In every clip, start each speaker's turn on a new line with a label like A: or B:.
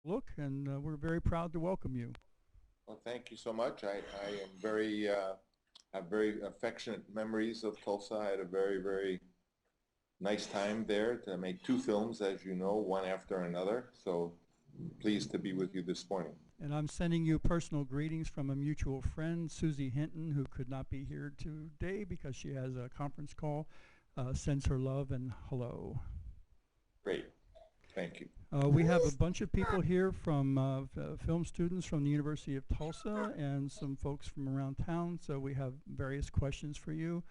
A: look, and we're very proud to welcome you.
B: Well, thank you so much. I am have very affectionate memories of Tulsa. I had a very nice time there to make two films, as you know, one after another. So pleased to be with you this morning.
A: And I'm sending you personal greetings from a mutual friend, Susie Hinton, who could not be here today because she has a conference call. Sends her love and hello.
B: Great. Thank you.
A: We have a bunch of people here from film students from the University of Tulsa and some folks from around town, so we have various questions for you.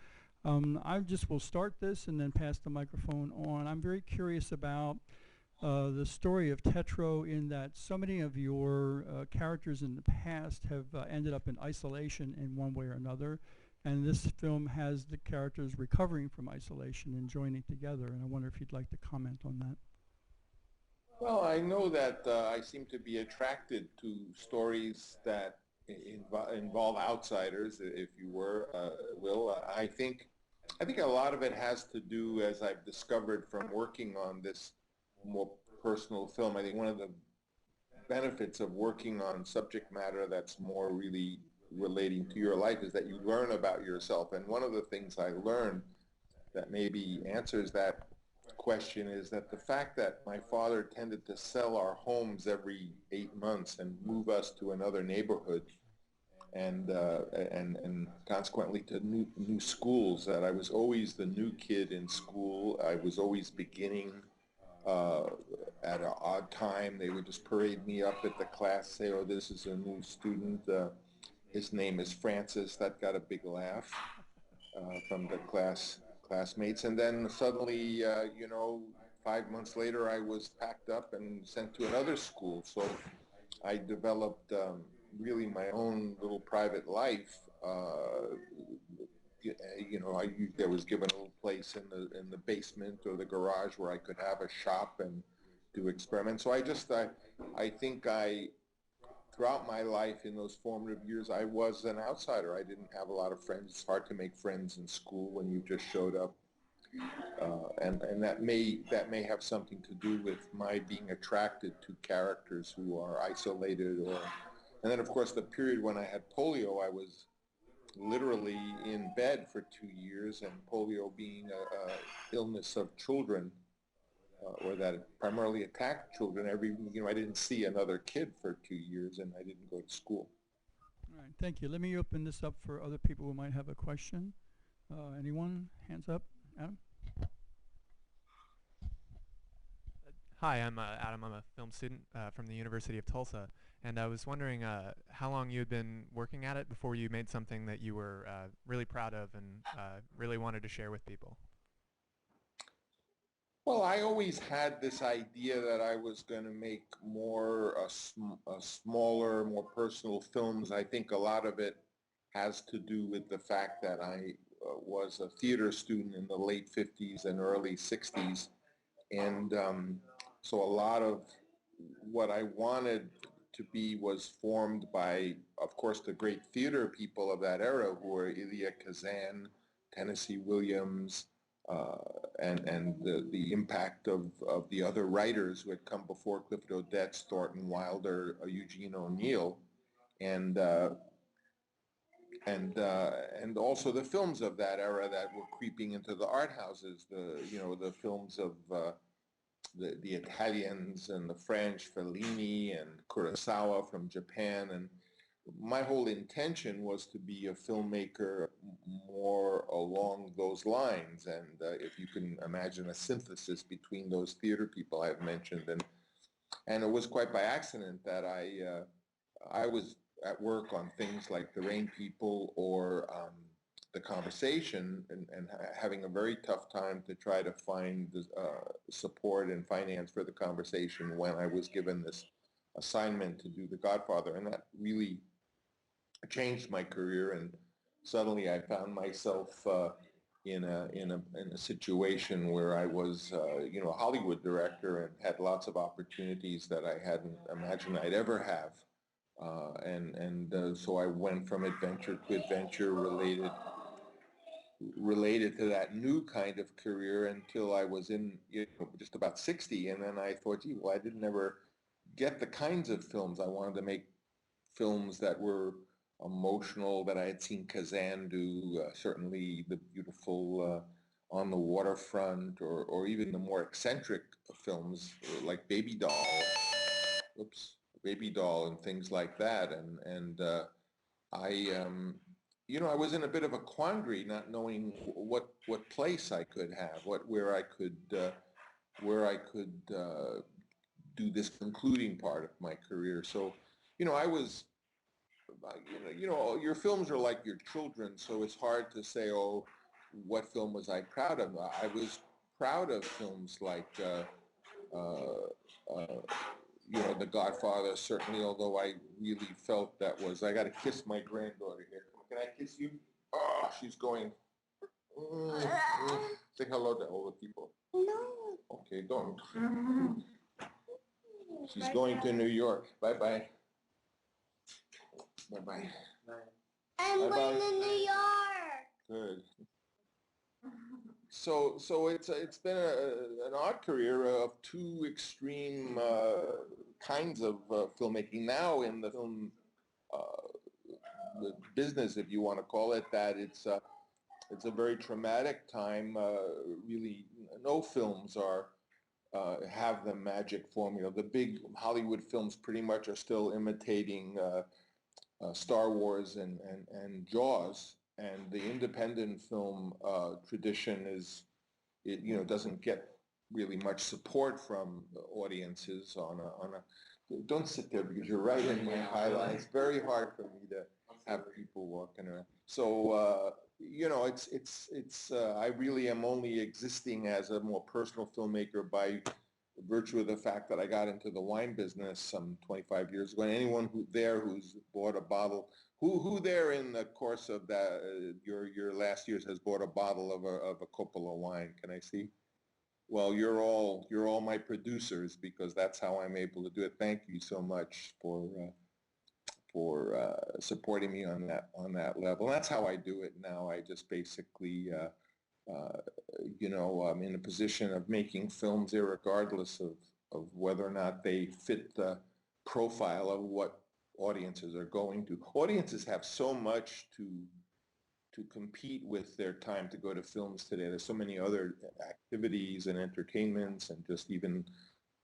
A: I just will start this and then pass the microphone on. I'm very curious about the story of Tetro, in that so many of your characters in the past have ended up in isolation in one way or another, and this film has the characters recovering from isolation and joining together, and I wonder if you'd like to comment on that.
B: Well, I know that I seem to be attracted to stories that involve outsiders, if you will. I think a lot of it has to do, as I've discovered from working on this more personal film. I think one of the benefits of working on subject matter that's more really relating to your life is that you learn about yourself. And one of the things I learned that maybe answers that question is that the fact that my father tended to sell our homes every 8 months and move us to another neighborhood and consequently to new schools, that I was always the new kid in school. I was always beginning uh, at an odd time. They would just parade me up at the class, say, "Oh, this is a new student. His name is Francis." That got a big laugh from the classmates. And then suddenly, 5 months later, I was packed up and sent to another school. So I developed really my own little private life. I was given a little place in the basement or the garage where I could have a shop and do experiments. So I think throughout my life in those formative years, I was an outsider. I didn't have a lot of friends. It's hard to make friends in school when you just showed up, and that may have something to do with my being attracted to characters who are isolated. And then of course the period when I had polio, I was literally in bed for 2 years, and polio being a illness of children, or that primarily attacked children. I didn't see another kid for 2 years, and I didn't go to school.
A: All right, thank you. Let me open this up for other people who might have a question. Anyone? Hands up. Adam?
C: Hi, I'm Adam. I'm a film student from the University of Tulsa, and I was wondering how long you had been working at it before you made something that you were really proud of and really wanted to share with people.
B: Well, I always had this idea that I was going to make more smaller, more personal films. I think a lot of it has to do with the fact that I was a theater student in the late 50s and early 60s. And so a lot of what I wanted to be was formed by, of course, the great theater people of that era, who were Elia Kazan, Tennessee Williams, and the impact of the other writers who had come before: Clifford Odets, Thornton Wilder, Eugene O'Neill, and uh, and also the films of that era that were creeping into the art houses. The films of the Italians and the French, Fellini and Kurosawa from Japan. And my whole intention was to be a filmmaker more along those lines. And if you can imagine a synthesis between those theater people I've mentioned. And it was quite by accident that I was at work on things like The Rain People or The Conversation, and having a very tough time to try to find support and finance for The Conversation when I was given this assignment to do The Godfather. And that really changed my career, and suddenly I found myself in a situation where I was a Hollywood director and had lots of opportunities that I hadn't imagined I'd ever have. So I went from adventure to adventure related to that new kind of career until I was in just about 60, and then I thought, gee, well, I didn't ever get the kinds of films. I wanted to make films that were emotional, that I had seen Kazan do, certainly the beautiful On the Waterfront, or even the more eccentric films like Baby Doll, oops, Baby Doll and things like that. And I, I was in a bit of a quandary, not knowing what place I could have, where I could do this concluding part of my career. So, I was, your films are like your children, so it's hard to say, oh, what film was I proud of? I was proud of films like, The Godfather, certainly, although I really felt that was, I got to kiss my granddaughter here. Can I kiss you? Oh, she's going, say hello to all the people. No. Okay, don't. She's going to New York. Bye-bye. Bye-bye.
D: I'm going to New York.
B: Good. So it's been an odd career of two extreme kinds of filmmaking. Now in the film the business, if you want to call it that, it's a very traumatic time. Really, no films have the magic formula. The big Hollywood films pretty much are still imitating Star Wars and Jaws, and the independent film tradition doesn't get really much support from audiences on a. Don't sit there because you're right in my highlight. It's very hard for me to have people walking around. So I really am only existing as a more personal filmmaker by virtue of the fact that I got into the wine business some 25 years ago. And anyone who's bought a bottle, who there in the course of that your last years has bought a bottle of a Coppola wine? Can I see? Well, you're all my producers, because that's how I'm able to do it. Thank you so much for supporting me on that level. And that's how I do it now. I just basically I'm in a position of making films irregardless of whether or not they fit the profile of what audiences are going to. Audiences have so much to compete with their time to go to films today. There's so many other activities and entertainments, and just even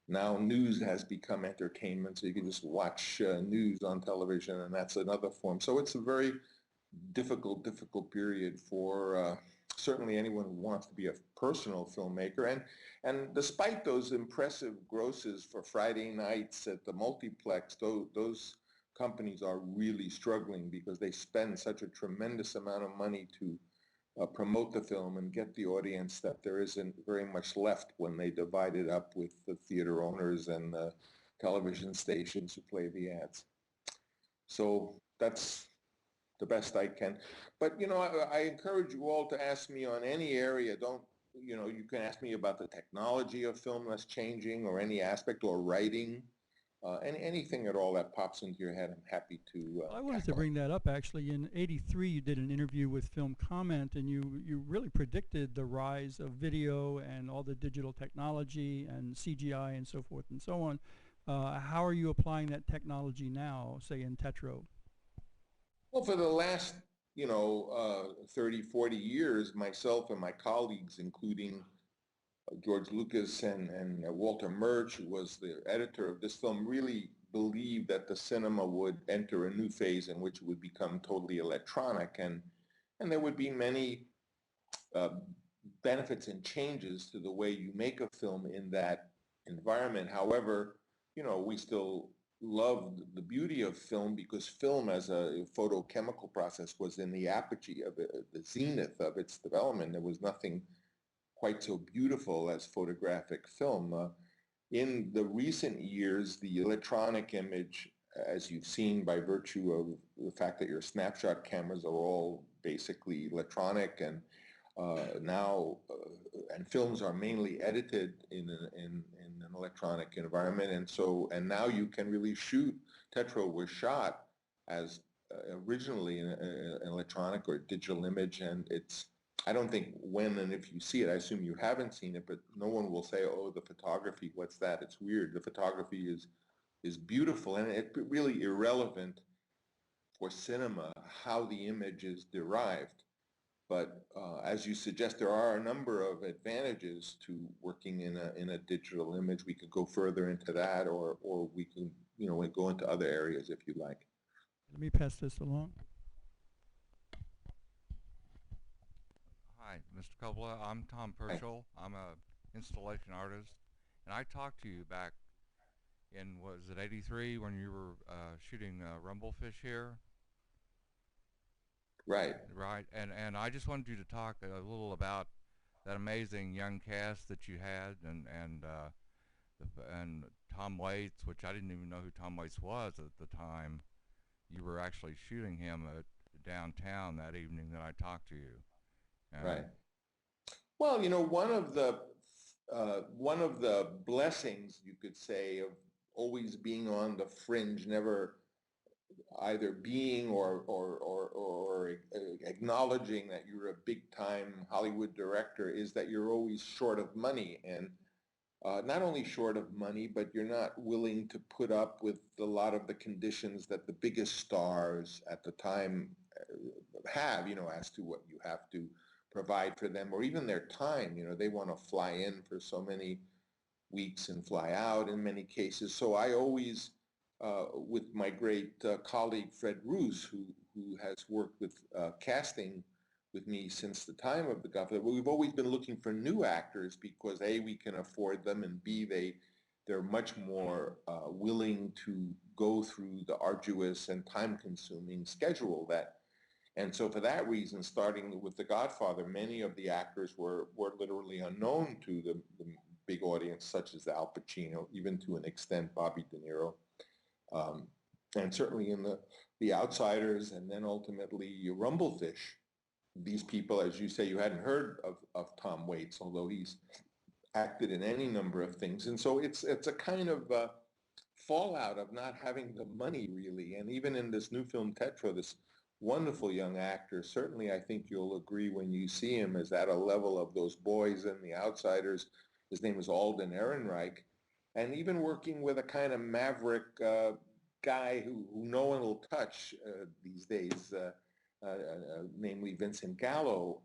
B: now news has become entertainment, so you can just watch news on television, and that's another form. So it's a very difficult period for certainly anyone who wants to be a personal filmmaker. And despite those impressive grosses for Friday nights at the multiplex, those companies are really struggling because they spend such a tremendous amount of money to promote the film and get the audience that there isn't very much left when they divide it up with the theater owners and the television stations who play the ads. So that's the best I can. But, I encourage you all to ask me on any area. You can ask me about the technology of film that's changing, or any aspect, or writing. Anything at all that pops into your head, I'm happy to.
A: I wanted to bring that up, actually. In '83, you did an interview with Film Comment, and you really predicted the rise of video and all the digital technology and CGI and so forth and so on. How are you applying that technology now, say in Tetro?
B: Well, for the last, 30, 40 years, myself and my colleagues, including George Lucas and Walter Murch, who was the editor of this film, really believed that the cinema would enter a new phase in which it would become totally electronic, and there would be many benefits and changes to the way you make a film in that environment. However, we still loved the beauty of film, because film as a photochemical process was in the apogee of it, the zenith of its development. There was nothing quite so beautiful as photographic film. In the recent years, the electronic image, as you've seen by virtue of the fact that your snapshot cameras are all basically electronic, and and films are mainly edited in an electronic environment, and now you can really shoot. Tetro was shot as originally an electronic or digital image, and I don't think when and if you see it, I assume you haven't seen it, but no one will say, oh, the photography, what's that? It's weird. The photography is is beautiful, and it's really irrelevant for cinema how the image is derived. But as you suggest, there are a number of advantages to working in a digital image. We could go further into that, or we can go into other areas if you like.
A: Let me pass this along.
E: Hi, Mr. Coppola. I'm Tom Purcell. I'm a installation artist, and I talked to you back in, was it '83 when you were shooting Rumblefish here?
B: Right.
E: Right, and I just wanted you to talk a little about that amazing young cast that you had, and Tom Waits, which I didn't even know who Tom Waits was at the time. You were actually shooting him at downtown that evening that I talked to you.
B: Right. Well, one of the blessings, you could say, of always being on the fringe, never either being or acknowledging that you're a big-time Hollywood director, is that you're always short of money. And not only short of money, but you're not willing to put up with a lot of the conditions that the biggest stars at the time have, as to what you have to provide for them, or even their time. They want to fly in for so many weeks and fly out in many cases. So I always, with my great colleague Fred Roos, who has worked with casting with me since the time of The Godfather, we've always been looking for new actors because A, we can afford them, and B, they're much more willing to go through the arduous and time-consuming schedule and so for that reason, starting with The Godfather, many of the actors were literally unknown to the big audience, such as Al Pacino, even to an extent Bobby De Niro, and certainly in the Outsiders, and then ultimately Rumblefish. These people, as you say, you hadn't heard of Tom Waits, although he's acted in any number of things. And so it's a kind of fallout of not having the money, really. And even in this new film, Tetro, this wonderful young actor, certainly I think you'll agree when you see him, is at a level of those boys in The Outsiders. His name is Alden Ehrenreich. And even working with a kind of maverick guy who no one will touch these days, namely Vincent Gallo.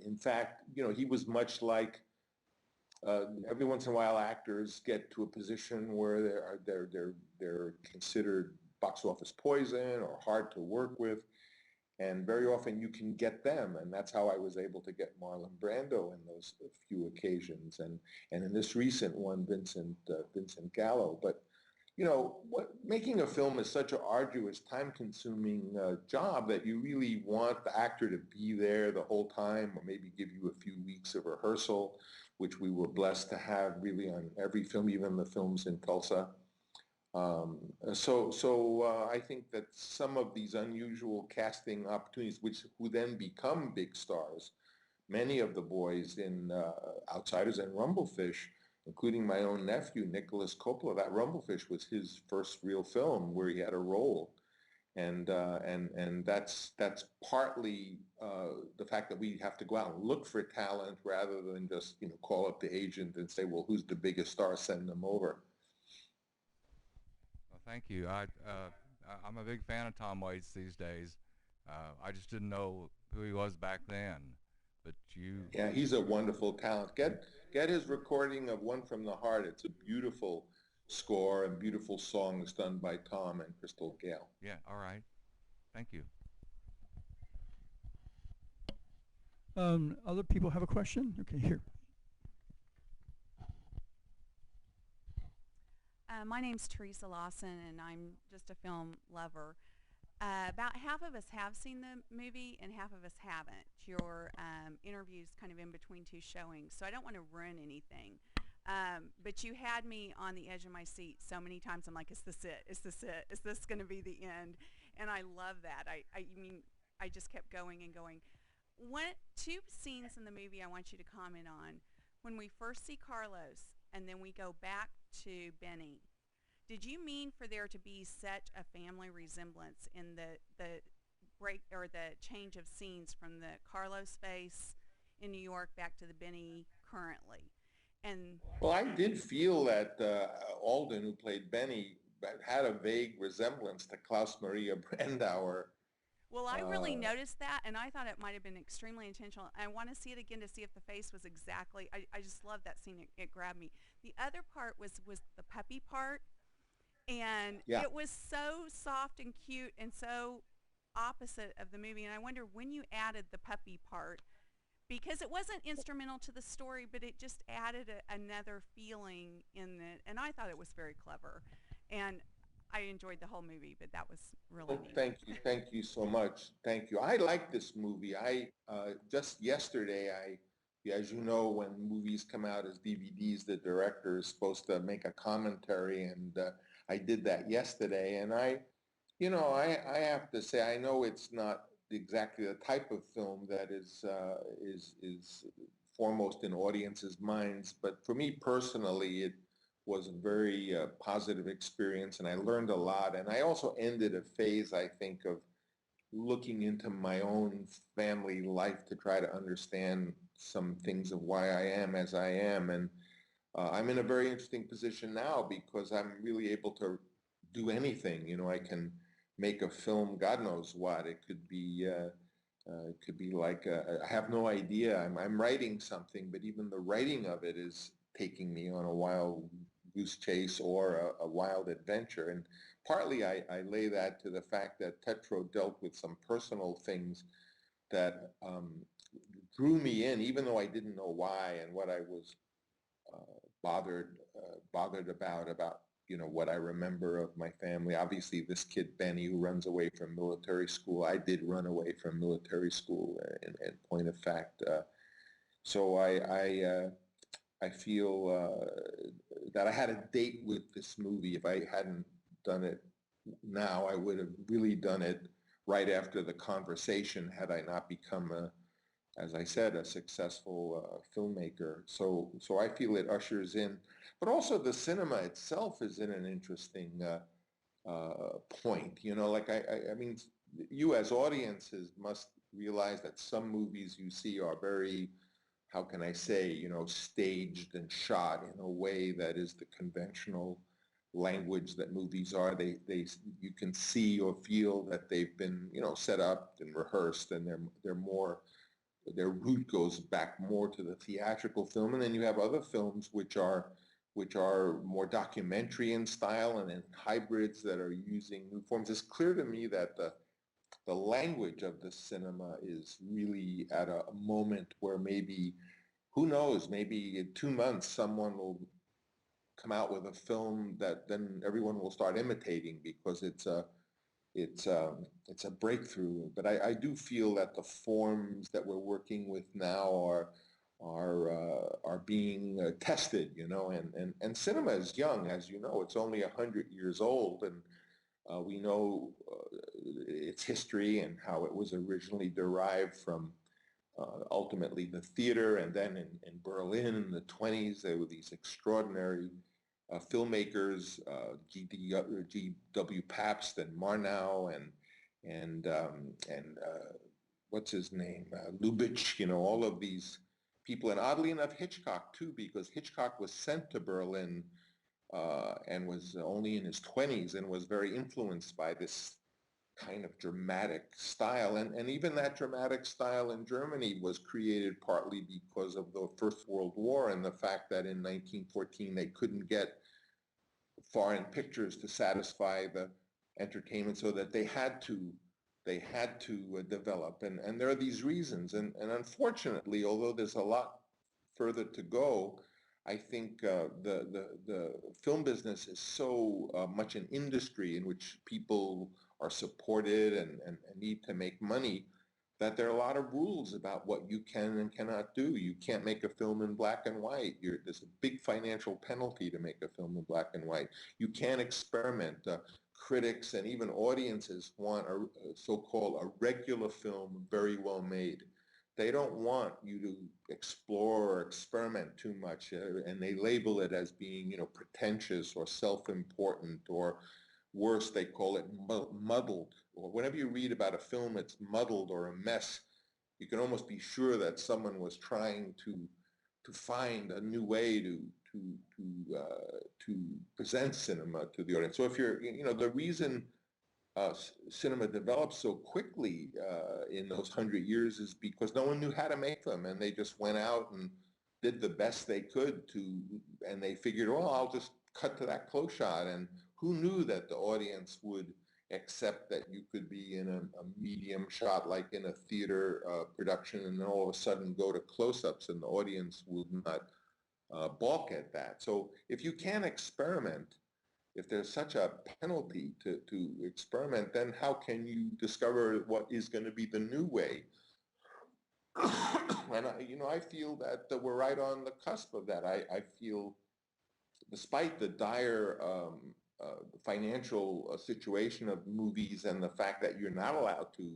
B: In fact, he was much like every once in a while actors get to a position where they're considered box office poison or hard to work with, and very often you can get them, and that's how I was able to get Marlon Brando in those few occasions, and in this recent one, Vincent Gallo. But making a film is such an arduous, time-consuming job that you really want the actor to be there the whole time, or maybe give you a few weeks of rehearsal, which we were blessed to have really on every film, even the films in Tulsa. So I think that some of these unusual casting opportunities, who then become big stars, many of the boys in Outsiders and Rumblefish, including my own nephew, Nicholas Coppola, that Rumblefish was his first real film where he had a role. And that's partly the fact that we have to go out and look for talent rather than just, call up the agent and say, well, who's the biggest star, send them over.
E: Well, thank you. I'm a big fan of Tom Waits these days. I just didn't know who he was back then. But
B: Yeah, he's a wonderful talent. Get his recording of One from the Heart. It's a beautiful score and beautiful songs done by Tom and Crystal Gale.
E: Yeah, all right. Thank you.
A: Other people have a question? Okay, here.
F: My name's Teresa Lawson, and I'm just a film lover. About half of us have seen the movie, and half of us haven't. Your interview's kind of in between two showings, so I don't want to ruin anything. But you had me on the edge of my seat so many times. I'm like, is this it? Is this it? Is this going to be the end? And I love that. I mean, I just kept going and going. Two scenes in the movie I want you to comment on. When we first see Carlos, and then we go back to Benny. Did you mean for there to be such a family resemblance in the break or the change of scenes from the Carlos face in New York back to the Benny currently? And
B: Well, I did feel that Alden, who played Benny, had a vague resemblance to Klaus Maria Brandauer.
F: well, I really
B: Uh,
F: noticed that, and I thought it might have been extremely intentional. I want to see it again to see if the face was exactly. I just love that scene. It grabbed me. The other part was the puppy part, and
B: yeah.
F: it was so soft and cute and so opposite of the movie. And I wonder when you added the puppy part, because it wasn't instrumental to the story, but it just added another feeling in it. And I thought it was very clever, and I enjoyed the whole movie. But that was really
B: Oh,
F: neat.
B: thank you so much. Thank you. I like this movie. I just yesterday, as you know, when movies come out as DVDs, the director is supposed to make a commentary, and I did that yesterday. And I have to say, I know it's not exactly the type of film that is foremost in audiences' minds, but for me personally, it was a very positive experience, and I learned a lot. And I also ended a phase, I think, of looking into my own family life to try to understand some things of why I am as I am. And I'm in a very interesting position now because I'm really able to do anything. I can make a film, God knows what. It could be like I have no idea. I'm writing something, but even the writing of it is taking me on a wild goose chase or a wild adventure. And partly I lay that to the fact that Tetro dealt with some personal things that drew me in, even though I didn't know why and what I was bothered about what I remember of my family. Obviously, this kid Benny who runs away from military school. I did run away from military school, in point of fact. So I feel that I had a date with this movie. If I hadn't done it now, I would have really done it right after the conversation had I not become as I said, a successful filmmaker. So I feel it ushers in, but also the cinema itself is in an interesting point. Like I mean, you as audiences must realize that some movies you see are very, how can I say, staged and shot in a way that is the conventional language that movies are. You can see or feel that they've been, set up and rehearsed, and they're more, their root goes back more to the theatrical film. And then you have other films which are more documentary in style, and then hybrids that are using new forms. It's clear to me that the language of the cinema is really at a moment where maybe, who knows, maybe in 2 months someone will come out with a film that then everyone will start imitating because it's a breakthrough. But I do feel that the forms that we're working with now are being tested, and cinema is young, as you know. It's only 100 years old, and we know its history and how it was originally derived from ultimately the theater, and then in Berlin in the 20s, there were these extraordinary filmmakers, G.W. Pabst and Marnow and what's his name, Lubitsch, all of these people. And oddly enough, Hitchcock too, because Hitchcock was sent to Berlin and was only in his 20s and was very influenced by this kind of dramatic style. And even that dramatic style in Germany was created partly because of the First World War and the fact that in 1914 they couldn't get foreign pictures to satisfy the entertainment, so that they had to develop. And there are these reasons. And unfortunately, although there's a lot further to go, I think the film business is so much an industry in which people are supported and need to make money, that there are a lot of rules about what you can and cannot do. You can't make a film in black and white. There's a big financial penalty to make a film in black and white. You can't experiment. Critics and even audiences want a so-called a regular film very well made. They don't want you to explore or experiment too much, and they label it as being, pretentious or self-important, or worse, they call it muddled. Or whenever you read about a film that's muddled or a mess, you can almost be sure that someone was trying to find a new way to present cinema to the audience. So if you're, the reason cinema developed so quickly in those 100 years is because no one knew how to make them, and they just went out and did the best they could and they figured, well, I'll just cut to that close shot, and who knew that the audience would accept that you could be in a medium shot like in a theater production, and then all of a sudden go to close-ups and the audience would not balk at that. So if you can experiment, if there's such a penalty to experiment, then how can you discover what is going to be the new way? And I feel that we're right on the cusp of that. I feel, despite the dire financial situation of movies and the fact that you're not allowed to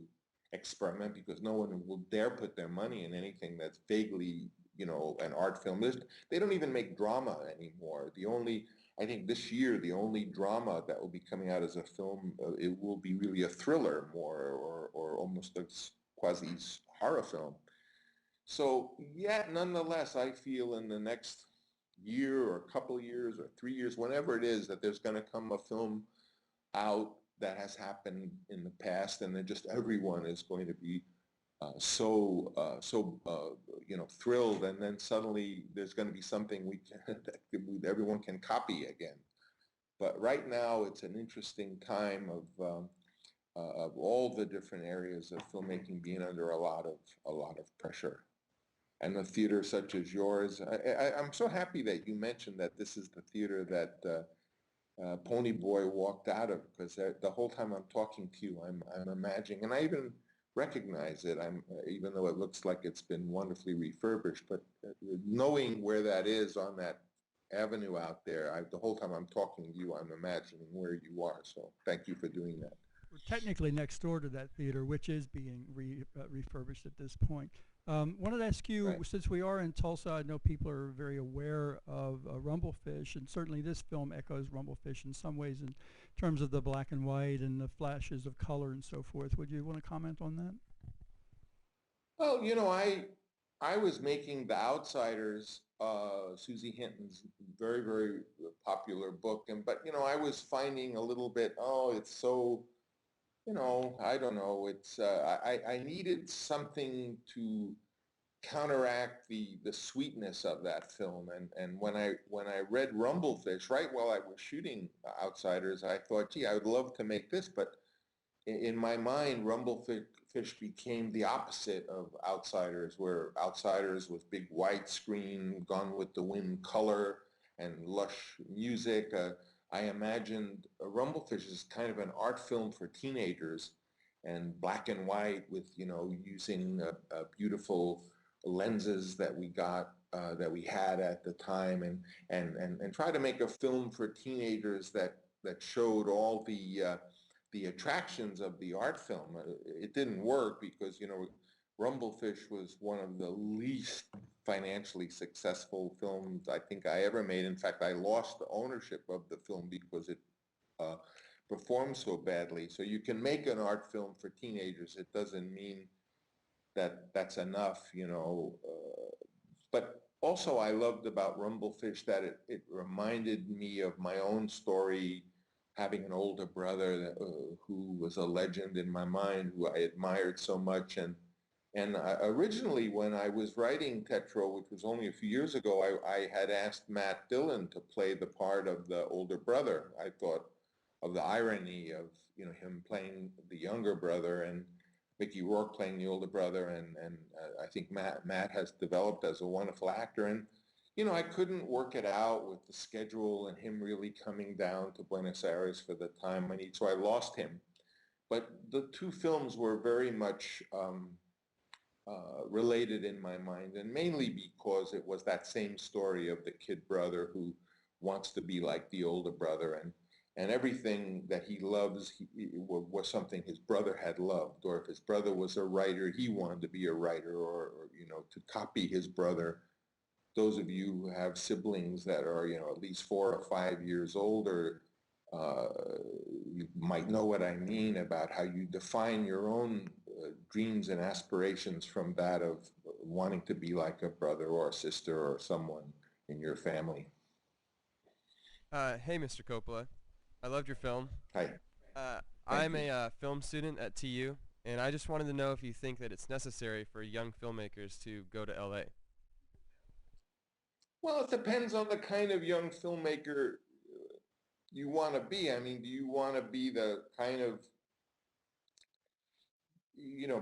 B: experiment because no one will dare put their money in anything that's vaguely, an art film. They don't even make drama anymore. I think this year, the only drama that will be coming out as a film, it will be really a thriller more, or almost a quasi horror film. So, yet nonetheless, I feel in the next year or a couple of years or 3 years, whenever it is, that there's going to come a film out that has happened in the past, and then just everyone is going to be so thrilled, and then suddenly there's going to be something that everyone can copy again. But right now, it's an interesting time of all the different areas of filmmaking being under a lot of pressure. And a theater such as yours, I'm so happy that you mentioned that this is the theater that Pony Boy walked out of, because the whole time I'm talking to you, I'm imagining, and I even recognize it, even though it looks like it's been wonderfully refurbished, but knowing where that is on that avenue out there, the whole time I'm talking to you, I'm imagining where you are. So thank you for doing that.
A: We're technically next door to that theater, which is being refurbished at this point. Wanted to ask you,
B: Right.
A: Since we are in Tulsa, I know people are very aware of Rumblefish, and certainly this film echoes Rumblefish in some ways in terms of the black and white and the flashes of color and so forth. Would you want to comment on that?
B: Well, I was making The Outsiders, Susie Hinton's very, very popular book, but I was finding a little bit, it's so, I don't know, it's I needed something to counteract the sweetness of that film, and when I read Rumblefish right while I was shooting Outsiders, I thought, gee, I would love to make this, but in my mind, Rumblefish became the opposite of Outsiders, where Outsiders was big widescreen, Gone with the Wind color and lush music. I imagined Rumblefish as kind of an art film for teenagers, and black and white with, using beautiful lenses that we got, that we had at the time, and try to make a film for teenagers that showed all the attractions of the art film. It didn't work because, Rumblefish was one of the least financially successful films I think I ever made. In fact, I lost the ownership of the film because it performed so badly. So you can make an art film for teenagers. It doesn't mean that that's enough, but also I loved about Rumblefish that it reminded me of my own story, having an older brother who was a legend in my mind, who I admired so much. And originally, when I was writing Tetro, which was only a few years ago, I had asked Matt Dillon to play the part of the older brother. I thought of the irony of, him playing the younger brother and Mickey Rourke playing the older brother. And I think Matt has developed as a wonderful actor. And I couldn't work it out with the schedule and him really coming down to Buenos Aires for the time I need, so I lost him. But the two films were very much related in my mind, and mainly because it was that same story of the kid brother who wants to be like the older brother, and everything that he loves was something his brother had loved, or if his brother was a writer, he wanted to be a writer, or to copy his brother. Those of you who have siblings that are, at least 4 or 5 years older, you might know what I mean about how you define your own dreams and aspirations from that of wanting to be like a brother or a sister or someone in your family?
G: Hey, Mr. Coppola. I loved your film.
B: Hi.
G: I'm
B: you.
G: a film student at TU, and I just wanted to know if you think that it's necessary for young filmmakers to go to LA.
B: Well, it depends on the kind of young filmmaker you want to be. I mean, do you want to be the kind of,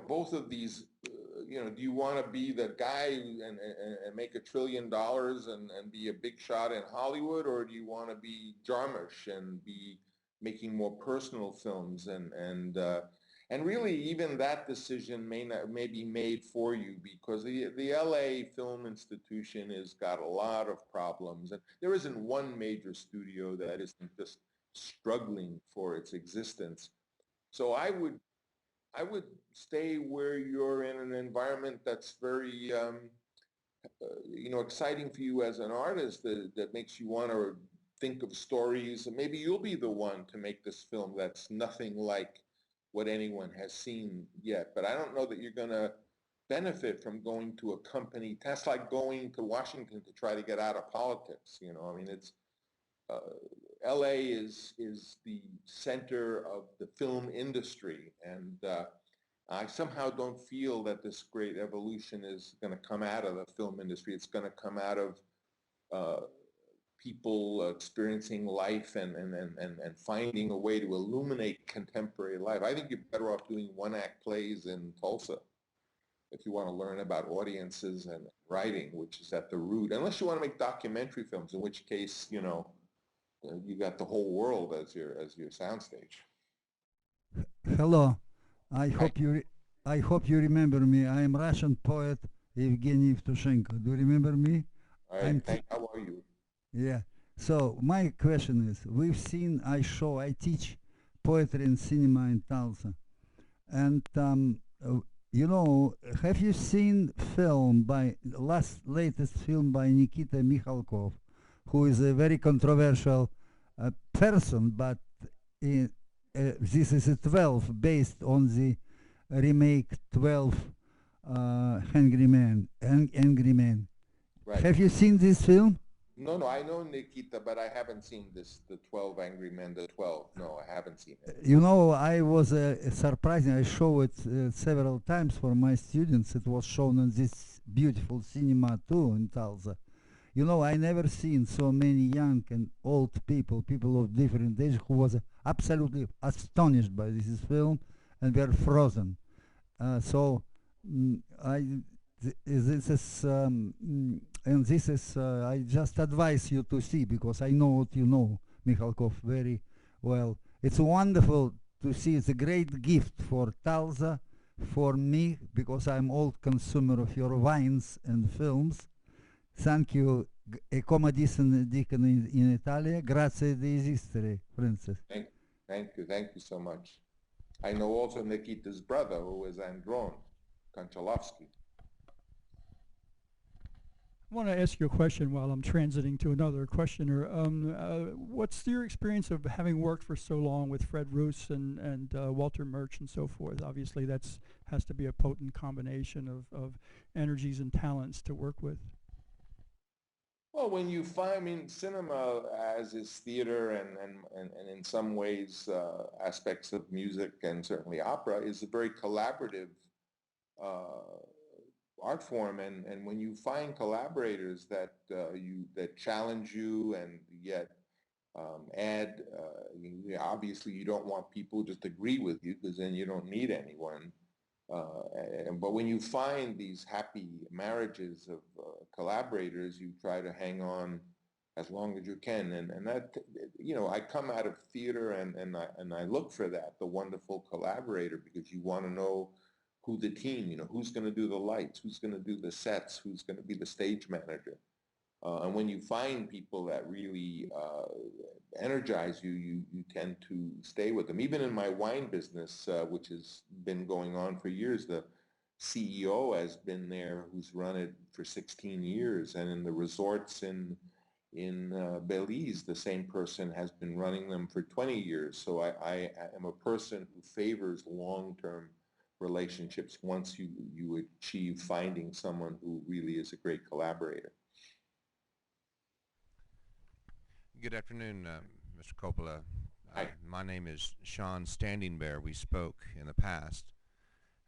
B: both of these, do you want to be the guy and make $1 trillion and be a big shot in Hollywood, or do you want to be Jarmusch and be making more personal films and really even that decision may be made for you, because the LA Film Institution has got a lot of problems, and there isn't one major studio that isn't just struggling for its existence. So I would stay where you're in an environment that's very exciting for you as an artist, that makes you want to think of stories, and maybe you'll be the one to make this film that's nothing like what anyone has seen yet. But I don't know that you're going to benefit from going to a company. That's like going to Washington to try to get out of politics. I mean, it's LA is the center of the film industry, and I somehow don't feel that this great evolution is going to come out of the film industry. It's going to come out of people experiencing life and finding a way to illuminate contemporary life. I think you're better off doing one-act plays in Tulsa if you want to learn about audiences and writing, which is at the root. Unless you want to make documentary films, in which case, you got the whole world as your soundstage.
H: Hello, I
B: Hi.
H: hope you remember me. I am Russian poet Evgeny Evtushenko. Do you remember me?
B: All right, how are you?
H: Yeah. So my question is, I teach poetry and cinema in Tulsa, and have you seen latest film by Nikita Mikhalkov, who is a very controversial person, but this is a 12 based on the remake 12 Angry Men.
B: Right.
H: Have you seen this film?
B: No, I know Nikita, but I haven't seen the 12 Angry Men, the 12. No, I haven't seen it.
H: I was surprising. I show it several times for my students. It was shown in this beautiful cinema too in Tulsa. I never seen so many young and old people of different age, who was absolutely astonished by this film and were frozen. I just advise you to see, because I know what you know, Mikhalkov, very well. It's wonderful to see. It's a great gift for Tulsa, for me, because I'm old consumer of your wines and films. Thank you. E come dicono in Italia, grazie di esistere, Princess.
B: Thank you so much. I know also Nikita's brother, who is Andron Konchalovsky.
A: I want to ask you a question while I'm transiting to another questioner. What's your experience of having worked for so long with Fred Roos and Walter Murch and so forth? Obviously, has to be a potent combination of energies and talents to work with.
B: Well, when you find, cinema as is theater and in some ways aspects of music and certainly opera is a very collaborative art form, and when you find collaborators that challenge you and yet add, obviously you don't want people who just agree with you, because then you don't need anyone. But when you find these happy marriages of collaborators, you try to hang on as long as you can, and that, I come out of theater and I look for that, the wonderful collaborator, because you want to know who the team, who's going to do the lights, who's going to do the sets, who's going to be the stage manager. And when you find people that really energize you, you tend to stay with them. Even in my wine business, which has been going on for years, the CEO has been there, who's run it for 16 years. And in the resorts in Belize, the same person has been running them for 20 years. So I am a person who favors long-term relationships once you achieve finding someone who really is a great collaborator.
I: Good afternoon, Mr. Coppola.
B: Hi.
I: My name is Sean Standing Bear. We spoke in the past.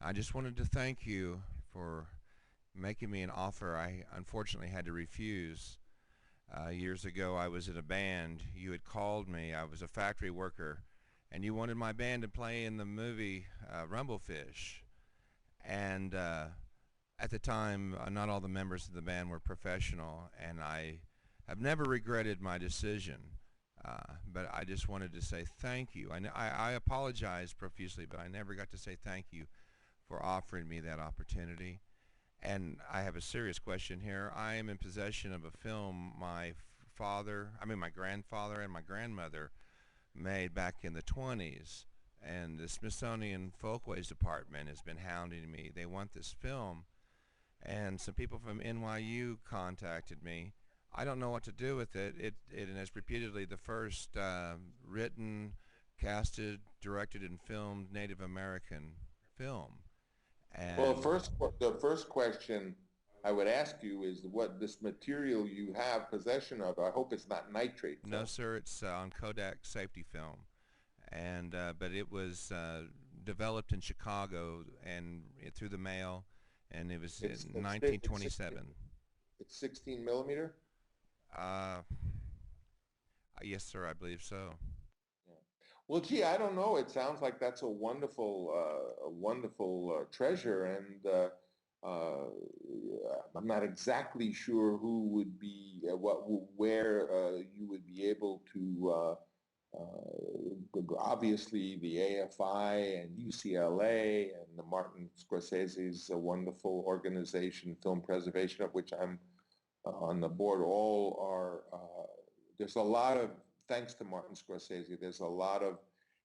I: I just wanted to thank you for making me an offer I unfortunately had to refuse. Years ago, I was in a band. You had called me. I was a factory worker, and you wanted my band to play in the movie Rumblefish. And at the time, not all the members of the band were professional, and I have never regretted my decision. But I just wanted to say thank you. I apologize profusely, but I never got to say thank you for offering me that opportunity. And I have a serious question here. I am in possession of a film my grandfather and my grandmother made back in the 20s. And the Smithsonian Folkways Department has been hounding me. They want this film. And some people from NYU contacted me. I don't know what to do with it. It is reputedly the first written, casted, directed, and filmed Native American film. And
B: Well, the first question I would ask you is what this material you have possession of. I hope it's not nitrate film.
I: No, sir. It's on Kodak safety film, and but it was developed in Chicago and through the mail, and it was in 1927.
B: It's 16 millimeter.
I: Yes, sir. I believe so.
B: Well, gee, I don't know. It sounds like that's a wonderful treasure, and I'm not exactly sure who would be where you would be able to. Obviously, the AFI and UCLA and the Martin Scorsese's a wonderful organization, Film Preservation, of which I'm on the board. All are. There's a lot of. Thanks to Martin Scorsese, there's a lot of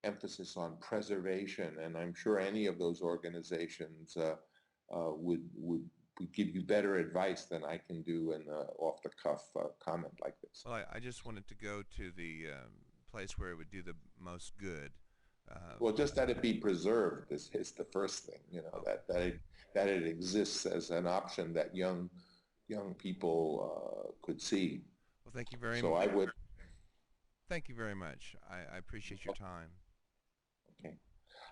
B: emphasis on preservation, and I'm sure any of those organizations would give you better advice than I can do in an off-the-cuff comment like this.
I: Well, I just wanted to go to the place where it would do the most good.
B: Well, just that it be preserved is the first thing, you know, that it exists as an option that young people could see.
I: Well, thank you very much.
B: So I would.
I: Thank you very much. I appreciate your time.
B: Okay.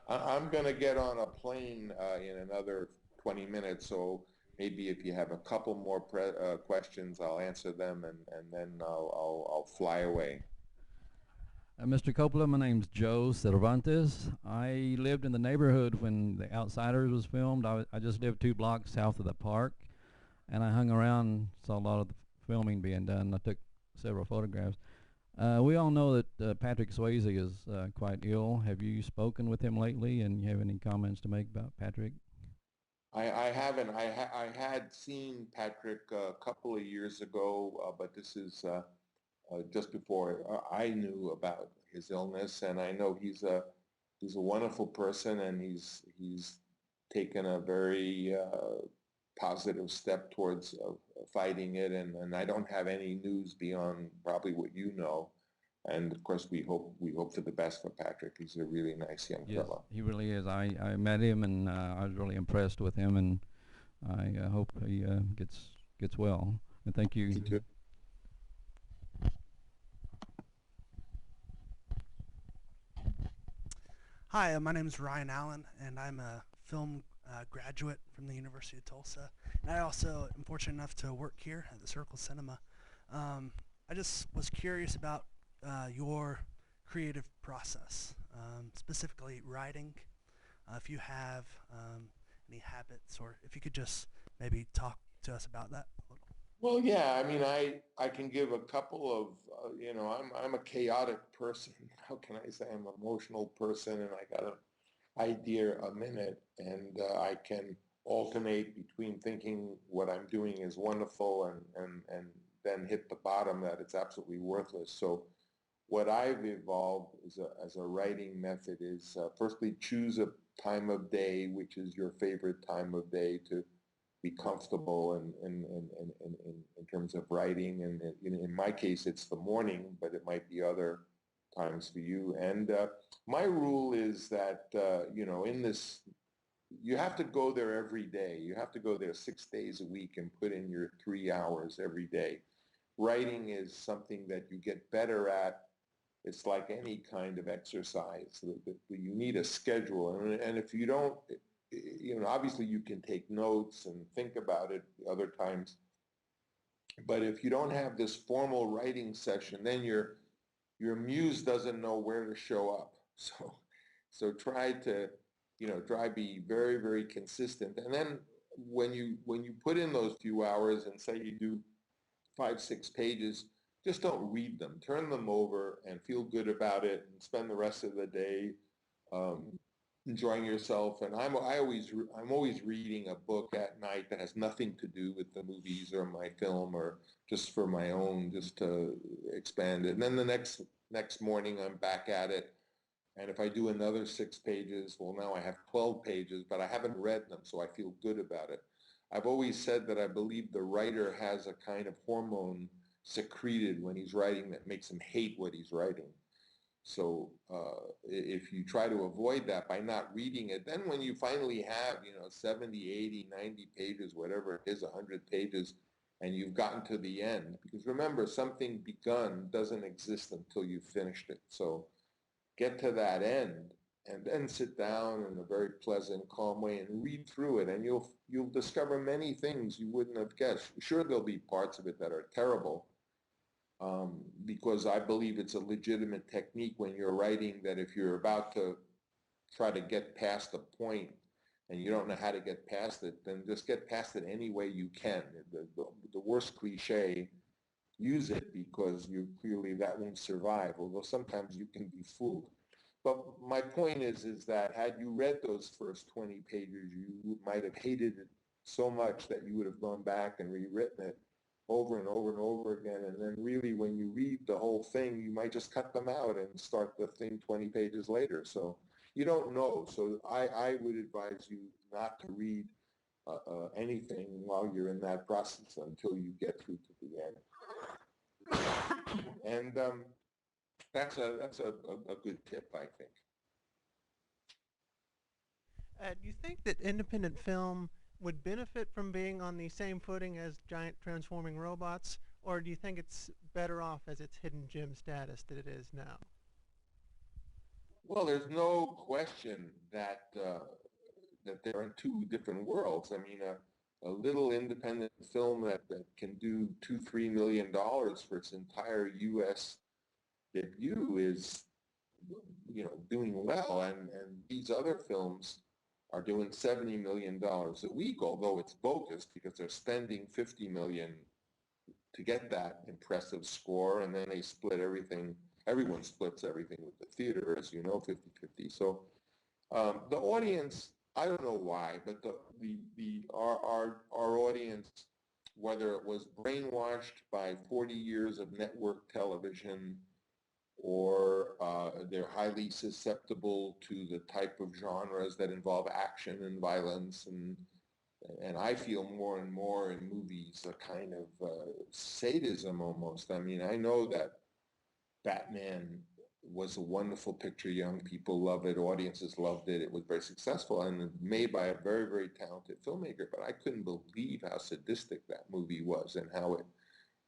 B: I'm going to get on a plane in another 20 minutes, so maybe if you have a couple more questions, I'll answer them, and then I'll fly away.
J: Mr. Coppola, my name's Joe Cervantes. I lived in the neighborhood when The Outsiders was filmed. I just lived 2 blocks south of the park, and I hung around, saw a lot of the filming being done. I took several photographs. We all know that Patrick Swayze is quite ill. Have you spoken with him lately, and you have any comments to make about Patrick?
B: I haven't. I had seen Patrick a couple of years ago, but this is just before I knew about his illness, and I know he's a wonderful person, and he's taken a very positive step towards fighting it, and I don't have any news beyond probably what you know. And of course, we hope for the best for Patrick. He's a really nice young fellow.
J: He really is. I met him, and I was really impressed with him, and I hope he gets well. And thank you.
B: Me too.
K: Hi, my name is Ryan Allen, and I'm a film graduate from the University of Tulsa. And I also am fortunate enough to work here at the Circle Cinema. I just was curious about your creative process, specifically writing. If you have any habits, or if you could just maybe talk to us about that a little.
B: Well, yeah. I mean, I can give a couple of I'm a chaotic person. How can I say I'm an emotional person, and I got an idea a minute, and I can alternate between thinking what I'm doing is wonderful and then hit the bottom that it's absolutely worthless. So what I've evolved as a writing method is firstly choose a time of day, which is your favorite time of day to be comfortable in terms of writing. And in my case, it's the morning, but it might be other times for you. And my rule is that, in this you have to go there every day. You have to go there 6 days a week and put in your 3 hours every day. Writing is something that you get better at. It's like any kind of exercise. You need a schedule. And if you don't, obviously you can take notes and think about it other times. But if you don't have this formal writing session, then your muse doesn't know where to show up. So try to, be very, very consistent. And then when you put in those few hours and say you do 5, 6 pages, just don't read them. Turn them over and feel good about it and spend the rest of the day enjoying yourself. And I'm always reading a book at night that has nothing to do with the movies or my film, or just for my own, just to expand it. And then the next morning I'm back at it. And if I do another 6 pages, well, now I have 12 pages, but I haven't read them, so I feel good about it. I've always said that I believe the writer has a kind of hormone secreted when he's writing that makes him hate what he's writing. So if you try to avoid that by not reading it, then when you finally have, 70, 80, 90 pages, whatever it is, 100 pages, and you've gotten to the end, because remember, something begun doesn't exist until you've finished it. So get to that end and then sit down in a very pleasant, calm way and read through it, and you'll discover many things you wouldn't have guessed. Sure, there'll be parts of it that are terrible, because I believe it's a legitimate technique when you're writing, that if you're about to try to get past a point and you don't know how to get past it, then just get past it any way you can. The worst cliche, use it, because clearly that won't survive, although sometimes you can be fooled. But my point is that had you read those first 20 pages, you might have hated it so much that you would have gone back and rewritten it over and over and over again. And then really when you read the whole thing, you might just cut them out and start the thing 20 pages later. So you don't know. So I would advise you not to read anything while you're in that process until you get through to the end. And that's a good tip, I think.
L: Do you think that independent film would benefit from being on the same footing as giant transforming robots, or do you think it's better off as its hidden gem status that it is now?
B: Well, there's no question that they're in two different worlds. I mean, a little independent film that can do $2-3 million for its entire U.S. debut is, doing well, and these other films are doing $70 million a week, although it's bogus because they're spending $50 million to get that impressive score, and then they split everything. Everyone splits everything with the theater, as you know, 50-50. So the audience, I don't know why, but our audience, whether it was brainwashed by 40 years of network television, or they're highly susceptible to the type of genres that involve action and violence, and I feel more and more in movies a kind of sadism almost. I mean, I know that Batman was a wonderful picture. Young people love it. Audiences loved it. It was very successful and made by a very, very talented filmmaker. But I couldn't believe how sadistic that movie was and how it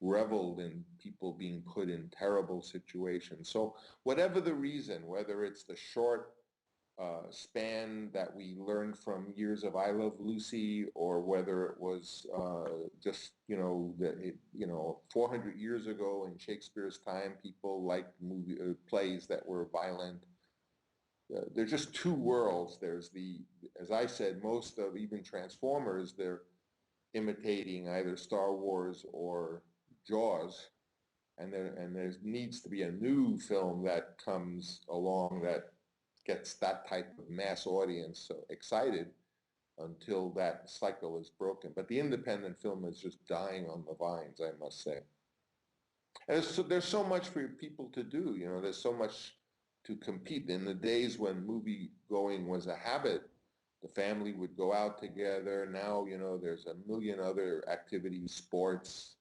B: reveled in people being put in terrible situations. So whatever the reason, whether it's the short span that we learned from years of I Love Lucy, or whether it was just 400 years ago in Shakespeare's time, people liked plays that were violent. There's just two worlds. There's as I said, most of even Transformers, they're imitating either Star Wars or Jaws, and there needs to be a new film that comes along that gets that type of mass audience excited until that cycle is broken. But the independent film is just dying on the vines, I must say. And there's so much for people to do. There's so much to compete. In the days when movie going was a habit, the family would go out together. Now, there's a million other activities, sports,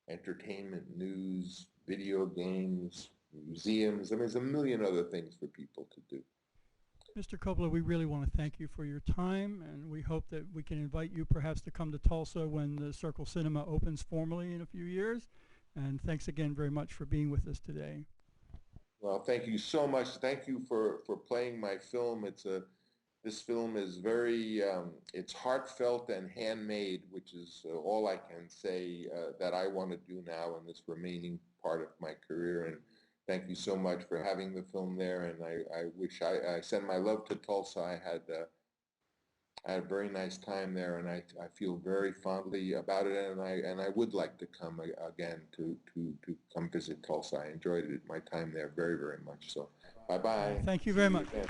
B: entertainment, news, video games, museums. I mean, there's a million other things for people to do.
A: Mr. Coppola, we really want to thank you for your time, and we hope that we can invite you perhaps to come to Tulsa when the Circle Cinema opens formally in a few years. And thanks again very much for being with us today.
B: Well, thank you so much. Thank you for playing my film. This film is very, it's heartfelt and handmade, which is all I can say that I want to do now in this remaining part of my career. And thank you so much for having the film there. And I wish I send my love to Tulsa. I had a very nice time there, and I feel very fondly about it. And I would like to come again to come visit Tulsa. I enjoyed my time there very, very much. So bye bye.
A: Thank you very much.
B: Again.